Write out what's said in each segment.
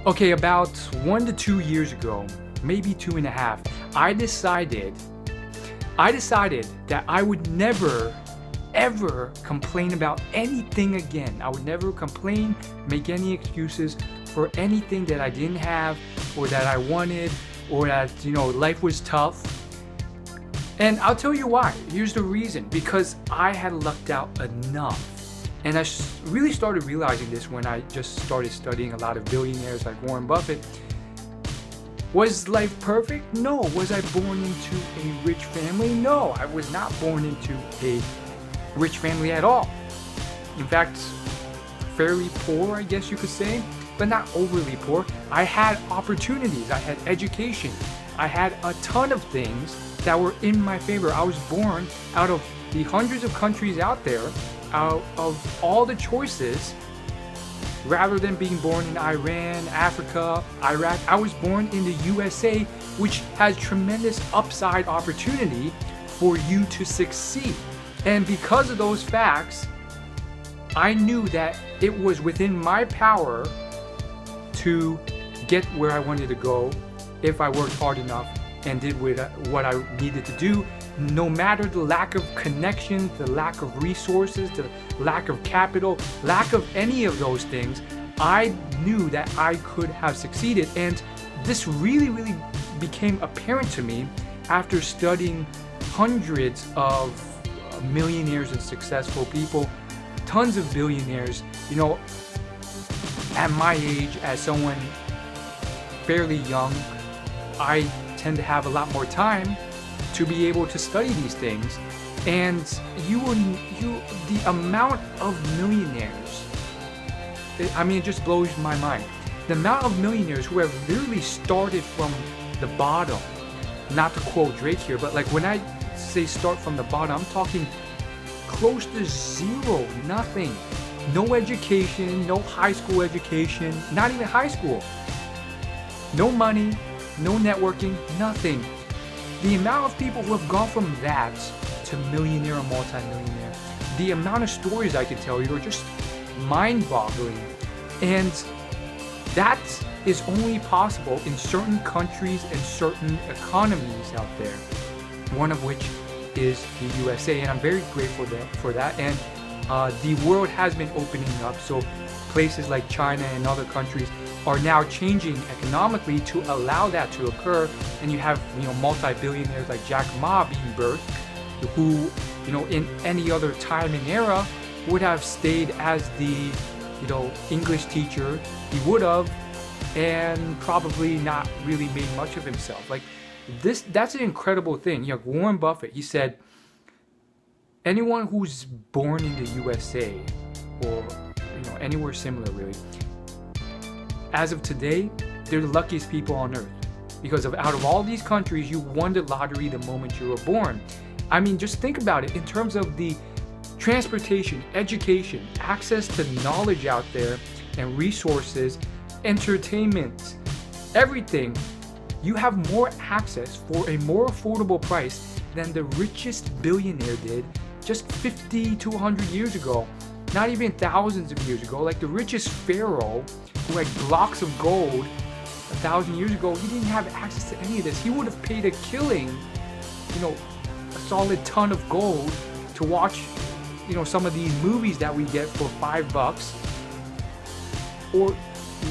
Okay, about 1 to 2 years ago, maybe 2.5, I decided that I would never ever complain about anything again. I would never complain, make any excuses for anything that I didn't have or that I wanted or that, life was tough. And I'll tell you why. Here's the reason. Because I had lucked out enough. And I really started realizing this when I just started studying a lot of billionaires like Warren Buffett. Was life perfect? No. Was I born into a rich family? No. I was not born into a rich family at all. In fact, fairly poor, I guess you could say, but not overly poor. I had opportunities. I had education. I had a ton of things that were in my favor. I was born out of the hundreds of countries out there, out of all the choices, rather than being born in Iran, Africa, Iraq. I was born in the USA, which has tremendous upside opportunity for you to succeed. And because of those facts, I knew that it was within my power to get where I wanted to go if I worked hard enough and did what I needed to do, no matter the lack of connections, the lack of resources, the lack of capital, lack of any of those things. I knew that I could have succeeded. And this really, really became apparent to me after studying hundreds of millionaires and successful people, tons of billionaires. At my age, as someone fairly young, I tend to have a lot more time to be able to study these things. And the amount of millionaires, it just blows my mind. The amount of millionaires who have literally started from the bottom, not to quote Drake here, but like when I say start from the bottom, I'm talking close to zero, nothing. No education, no high school education, not even high school. No money, no networking, nothing. The amount of people who have gone from that to millionaire or multi-millionaire, the amount of stories I could tell you are just mind-boggling. And that is only possible in certain countries and certain economies out there, one of which is the USA, and I'm very grateful for that. And the world has been opening up, so places like China and other countries are now changing economically to allow that to occur. And you have multi-billionaires like Jack Ma being birthed, who in any other time and era would have stayed as the English teacher he would have, and probably not really made much of himself. Like that's an incredible thing. Warren Buffett, he said, anyone who's born in the USA or anywhere similar really, as of today, they're the luckiest people on earth, because out of all these countries, you won the lottery the moment you were born. Just think about it in terms of the transportation, education, access to knowledge out there and resources, entertainment, everything. You have more access for a more affordable price than the richest billionaire did just 50 to 100 years ago. Not even thousands of years ago. Like the richest pharaoh who had blocks of gold 1,000 years ago, he didn't have access to any of this. He would have paid a killing, a solid ton of gold to watch, some of these movies that we get for $5, or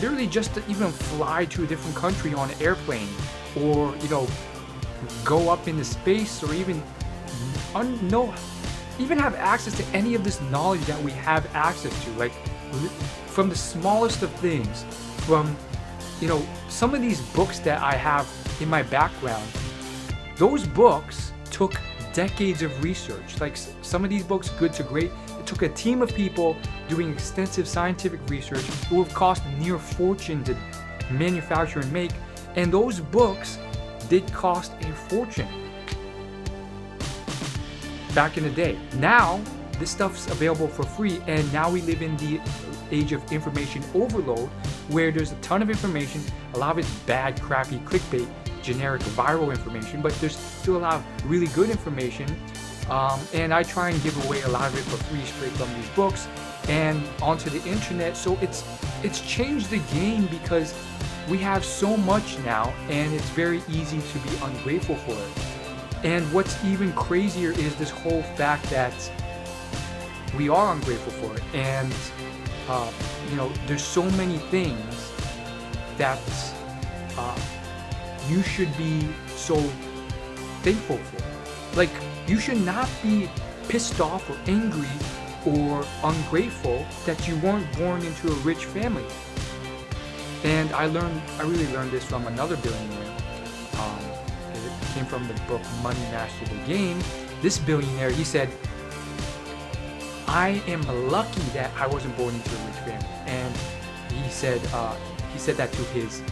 literally just to even fly to a different country on an airplane, or go up into space, or even have access to any of this knowledge that we have access to, like from the smallest of things, from some of these books that I have in my background. Those books took decades of research. Like some of these books, Good to Great, it took a team of people doing extensive scientific research who have cost near fortune to manufacture and make, and those books did cost a fortune back in the day. Now this stuff's available for free, and now we live in the age of information overload, where there's a ton of information. A lot of it's bad, crappy, clickbait, generic, viral information, but there's still a lot of really good information. And I try and give away a lot of it for free straight from these books and onto the internet. So it's changed the game, because we have so much now, and it's very easy to be ungrateful for it. And what's even crazier is this whole fact that we are ungrateful for it. And, there's so many things that you should be so thankful for. Like, you should not be pissed off or angry or ungrateful that you weren't born into a rich family. And I really learned this from another billionaire. It came from the book Money Master the Game. This billionaire, he said, I am lucky that I wasn't born into a rich family. And he said that to his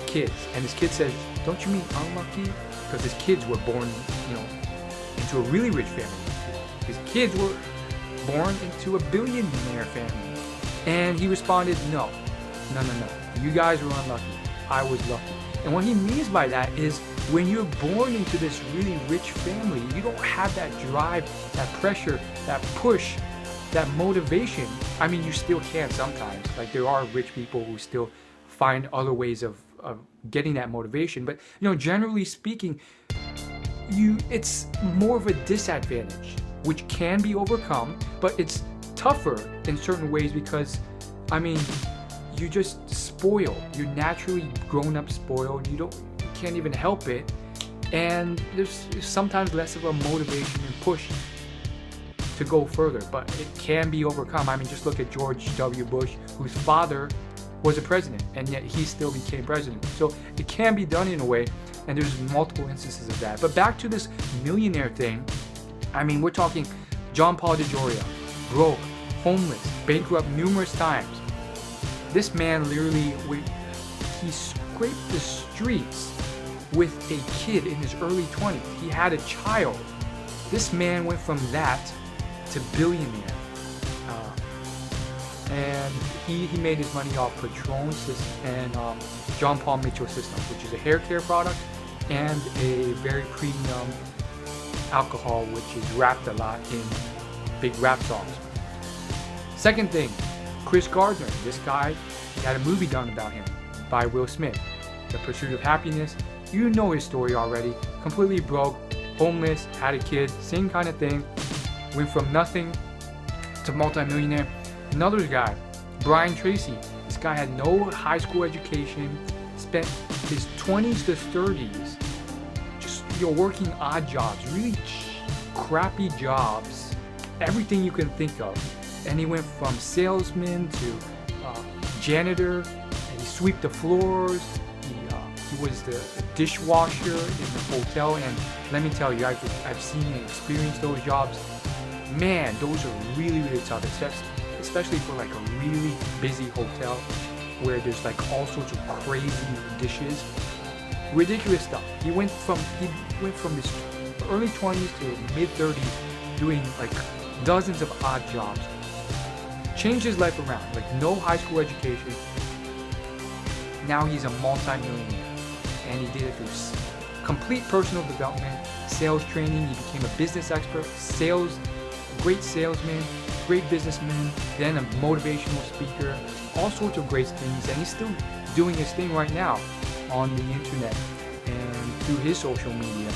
kids. And his kid says, don't you mean unlucky? Because his kids were born, into a really rich family. His kids were born into a billionaire family. And he responded, no. You guys were unlucky. I was lucky. And what he means by that is when you're born into this really rich family, you don't have that drive, that pressure, that push, that motivation. I mean, you still can sometimes. Like, there are rich people who still find other ways of getting that motivation. But, generally speaking, it's more of a disadvantage, which can be overcome, but it's tougher in certain ways because, you're just spoiled. You're naturally grown up spoiled. You can't even help it. And there's sometimes less of a motivation and push to go further, but it can be overcome. Just look at George W. Bush, whose father was a president, and yet he still became president. So it can be done in a way, and there's multiple instances of that. But back to this millionaire thing, we're talking John Paul DeJoria, broke, homeless, bankrupt numerous times. This man literally, he scraped the streets with a kid in his early 20s. He had a child. This man went from that to billionaire. And he made his money off Patron and John Paul Mitchell Systems, which is a hair care product and a very premium alcohol, which is wrapped a lot in big rap songs. Second thing, Chris Gardner. This guy, he had a movie done about him by Will Smith, The Pursuit of Happiness. You know his story already. Completely broke, homeless, had a kid, same kind of thing. Went from nothing to multimillionaire. Another guy, Brian Tracy. This guy had no high school education, spent his 20s to 30s just working odd jobs, really crappy jobs, everything you can think of. And he went from salesman to janitor, and he swept the floors. He was the dishwasher in the hotel, and let me tell you, I've seen and experienced those jobs. Man, those are really, really tough, especially for like a really busy hotel where there's like all sorts of crazy dishes, ridiculous stuff. He went from his early 20s to mid 30s doing like dozens of odd jobs. Changed his life around, like no high school education. Now he's a multi-millionaire, and he did it through complete personal development, sales training. He became a business expert, great salesman, great businessman, then a motivational speaker, all sorts of great things, and he's still doing his thing right now on the internet and through his social media.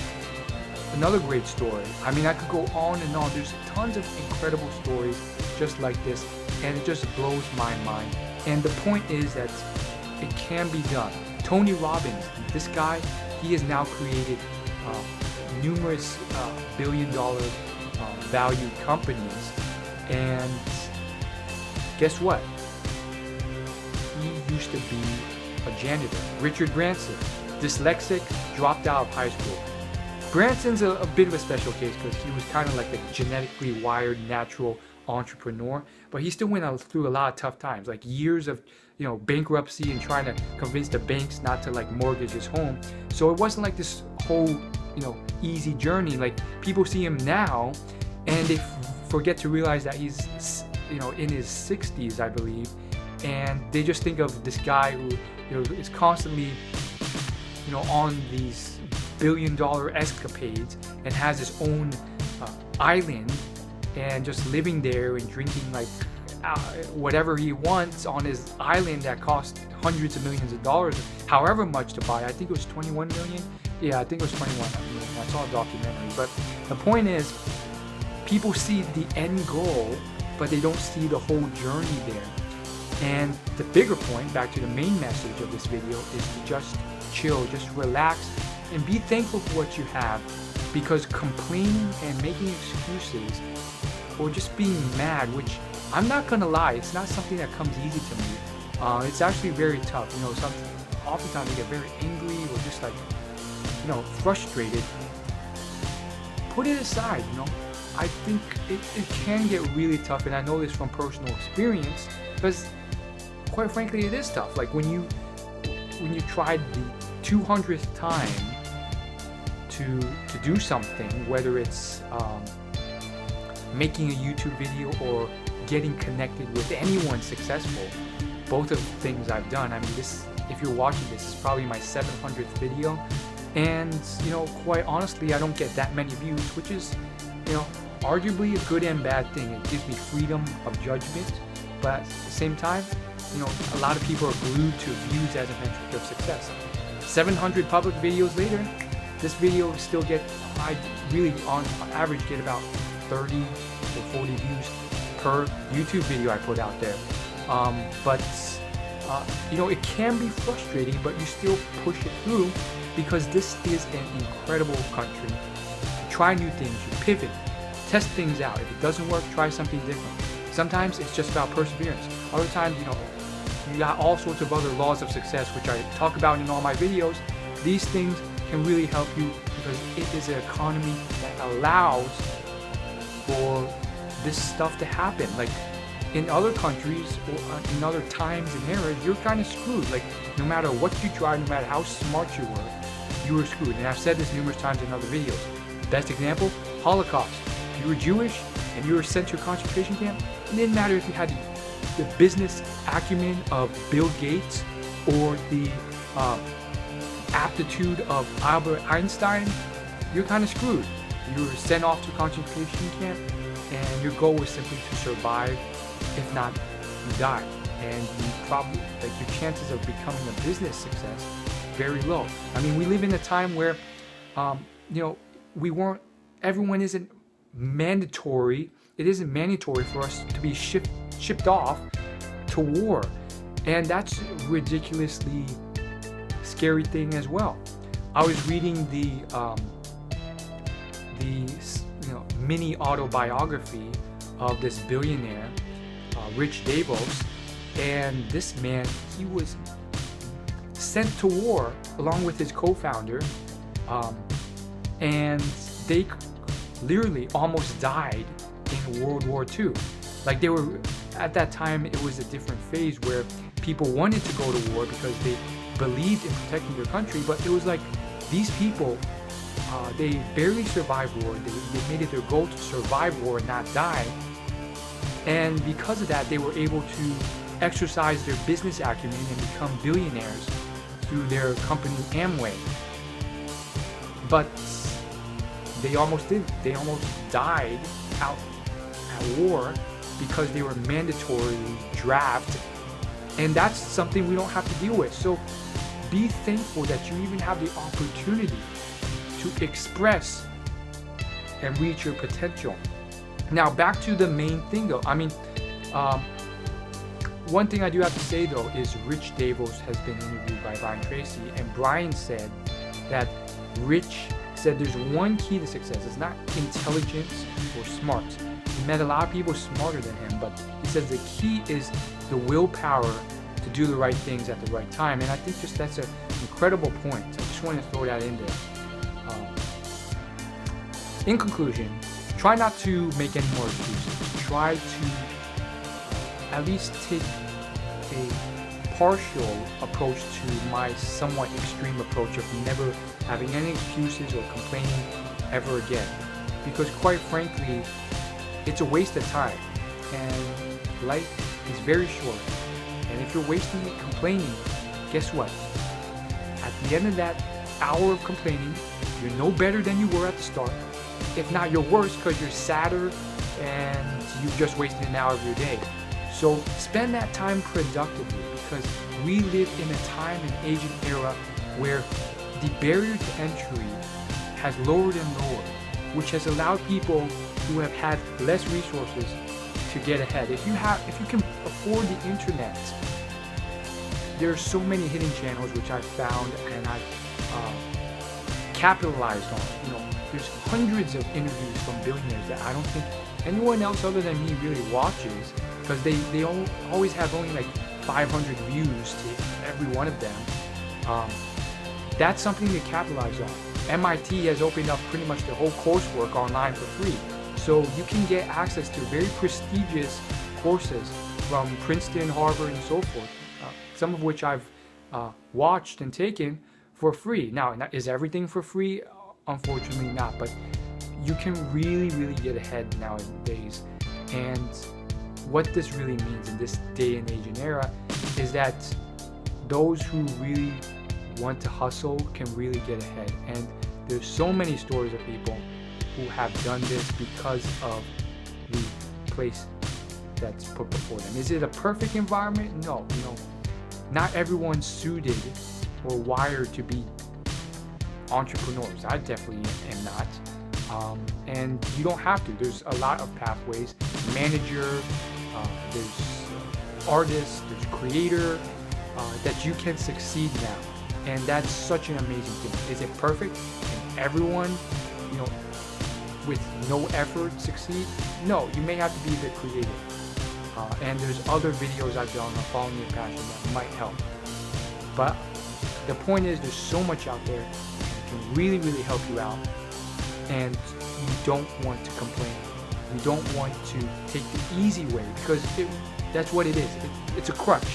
Another great story. I could go on and on. There's tons of incredible stories just like this, and it just blows my mind. And the point is that it can be done. Tony Robbins, this guy, he has now created numerous billion-dollar valued companies, and guess what? He used to be a janitor. Richard Branson, dyslexic, dropped out of high school. Branson's a bit of a special case because he was kind of like a genetically wired, natural entrepreneur, but he still went through a lot of tough times, like years of bankruptcy and trying to convince the banks not to like mortgage his home. So it wasn't like this whole easy journey. Like, people see him now and they forget to realize that he's in his 60s, I believe, and they just think of this guy who is constantly on these billion-dollar escapades and has his own island and just living there and drinking like whatever he wants on his island that cost hundreds of millions of dollars, however much to buy. I think it was 21 million. Yeah, I think it was 21 million. I saw a documentary. But the point is, people see the end goal, but they don't see the whole journey there. And the bigger point, back to the main message of this video, is to just chill, just relax, and be thankful for what you have. Because complaining and making excuses, or just being mad, which I'm not gonna lie, it's not something that comes easy to me. It's actually very tough. You know, oftentimes I get very angry or just like, you know, frustrated. Put it aside, you know. I think it can get really tough, and I know this from personal experience, because quite frankly it is tough. Like when you tried the 200th time to do something, whether it's making a YouTube video or getting connected with anyone successful, both of the things I've done. I mean, this, if you're watching this, is probably my 700th video, and you know, quite honestly, I don't get that many views, which is, you know, arguably a good and bad thing. It gives me freedom of judgment, but at the same time, you know, a lot of people are glued to views as a metric of success. 700 public videos later, this video still I really on average get about 30 or 40 views per YouTube video I put out there. But you know, it can be frustrating, but you still push it through, because this is an incredible country. You try new things, you pivot, test things out. If it doesn't work, try something different. Sometimes it's just about perseverance. Other times, you know, you got all sorts of other laws of success, which I talk about in all my videos. These things can really help you, because it is an economy that allows for this stuff to happen. Like in other countries or in other times and eras, you're kind of screwed. Like no matter what you try, no matter how smart you were screwed. And I've said this numerous times in other videos. Best example, Holocaust. If you were Jewish and you were sent to a concentration camp, it didn't matter if you had the business acumen of Bill Gates or the aptitude of Albert Einstein. You're kind of screwed. You were sent off to a concentration camp, and your goal was simply to survive. If not, you die. And you probably, like, your chances of becoming a business success, very low. I mean, we live in a time where, you know, everyone isn't mandatory. It isn't mandatory for us to be shipped off to war. And that's a ridiculously scary thing as well. I was reading the mini autobiography of this billionaire, Rich Davos, and this man, he was sent to war along with his co-founder, and they literally almost died in World War II. Like, they were, at that time, it was a different phase where people wanted to go to war because they believed in protecting their country, but it was like these people, they barely survived war. They made it their goal to survive war and not die. And because of that, they were able to exercise their business acumen and become billionaires through their company Amway. But they almost didn't. They almost died out at war because they were mandatorily drafted. And that's something we don't have to deal with. So be thankful that you even have the opportunity to express and reach your potential. Now, back to the main thing though. I mean, one thing I do have to say though is Rich Davos has been interviewed by Brian Tracy, and Brian said that Rich said there's one key to success. It's not intelligence or smarts. He met a lot of people smarter than him, but he says the key is the willpower to do the right things at the right time. And I think just that's an incredible point. I just wanted to throw that in there. In conclusion, try not to make any more excuses. Try to at least take a partial approach to my somewhat extreme approach of never having any excuses or complaining ever again. Because quite frankly, it's a waste of time, and life is very short. And if you're wasting it complaining, guess what? At the end of that hour of complaining, you're no better than you were at the start. If not, you're worse because you're sadder and you've just wasted an hour of your day. So spend that time productively, because we live in a time and age and era where the barrier to entry has lowered and lowered, which has allowed people who have had less resources to get ahead. If you can afford the internet, there are so many hidden channels which I've found and I've capitalized on. There's hundreds of interviews from billionaires that I don't think anyone else other than me really watches, because they always have only like 500 views to every one of them. That's something to capitalize on. MIT has opened up pretty much the whole coursework online for free. So you can get access to very prestigious courses from Princeton, Harvard, and so forth, some of which I've watched and taken for free. Now, is everything for free? Unfortunately not, but you can really, really get ahead nowadays. And what this really means in this day and age and era is that those who really want to hustle can really get ahead. And there's so many stories of people who have done this because of the place that's put before them. Is it a perfect environment? No. Not everyone's suited or wired to be entrepreneurs. I definitely am not. And you don't have to. There's a lot of pathways. Manager, there's artist, there's creator, that you can succeed now. And that's such an amazing thing. Is it perfect? Can everyone, with no effort succeed? No, you may have to be a bit creative. And there's other videos I've done on following your passion that might help. But the point is, there's so much out there that can really, really help you out. And you don't want to complain. You don't want to take the easy way, because that's what it is. It's a crutch.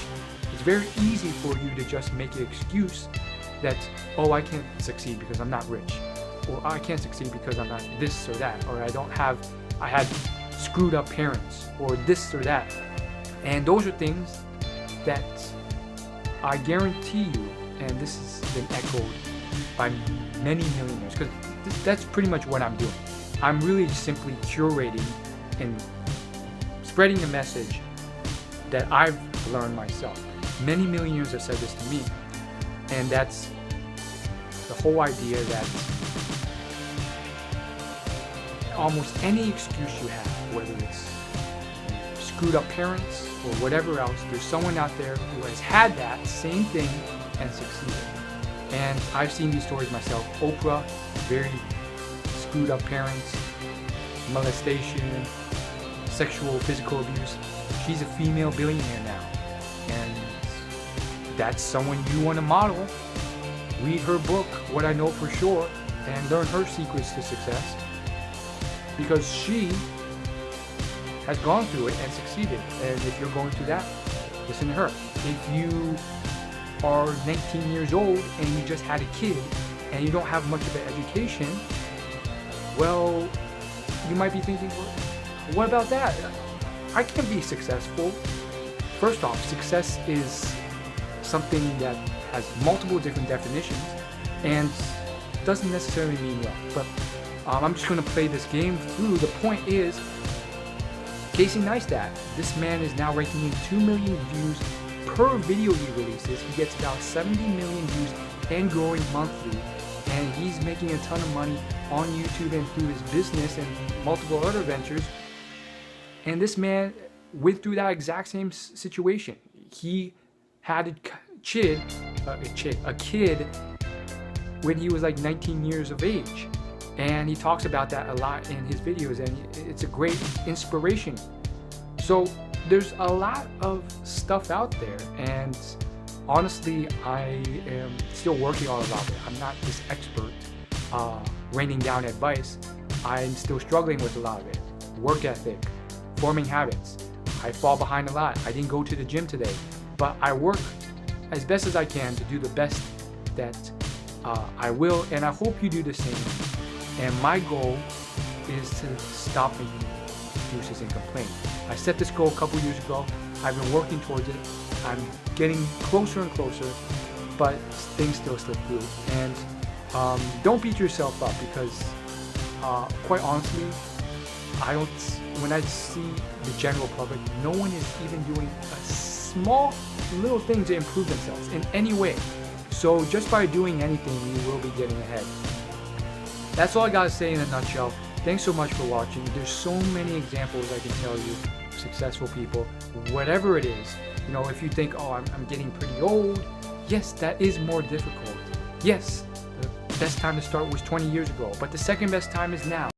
It's very easy for you to just make an excuse that, I can't succeed because I'm not rich, or I can't succeed because I'm not this or that, or I had screwed up parents, or this or that. And those are things that I guarantee you, and this has been echoed by many millionaires, because that's pretty much what I'm doing. I'm really simply curating and spreading the message that I've learned myself. Many millionaires have said this to me, and that's the whole idea that almost any excuse you have, whether it's screwed up parents or whatever else, there's someone out there who has had that same thing and succeeded. And I've seen these stories myself. Oprah, very screwed up parents, molestation, sexual, physical abuse. She's a female billionaire now. And that's someone you want to model. Read her book, What I Know For Sure, and learn her secrets to success. Because she has gone through it and succeeded. And if you're going through that, listen to her. If you are 19 years old and you just had a kid and you don't have much of an education, well, you might be thinking, well, what about that? I can't be successful. First off, success is something that has multiple different definitions and doesn't necessarily mean wealth. But I'm just going to play this game through. The point is, Casey Neistat, this man is now raking in 2 million views per video he releases. He gets about 70 million views and growing monthly. And he's making a ton of money on YouTube and through his business and multiple other ventures. And this man went through that exact same situation. He had a kid when he was like 19 years of age. And he talks about that a lot in his videos, and it's a great inspiration. So there's a lot of stuff out there, and honestly, I am still working on a lot of it. I'm not this expert raining down advice. I'm still struggling with a lot of it. Work ethic, forming habits. I fall behind a lot. I didn't go to the gym today, but I work as best as I can to do the best that I will, and I hope you do the same. And my goal is to stop making excuses and complain. I set this goal a couple years ago. I've been working towards it. I'm getting closer and closer, but things still slip through. And don't beat yourself up, because quite honestly, when I see the general public, no one is even doing a small little thing to improve themselves in any way. So just by doing anything, we will be getting ahead. That's all I gotta say in a nutshell. Thanks so much for watching. There's so many examples I can tell you of successful people, whatever it is. You know, if you think, oh, I'm getting pretty old, yes, that is more difficult. Yes, the best time to start was 20 years ago, but the second best time is now.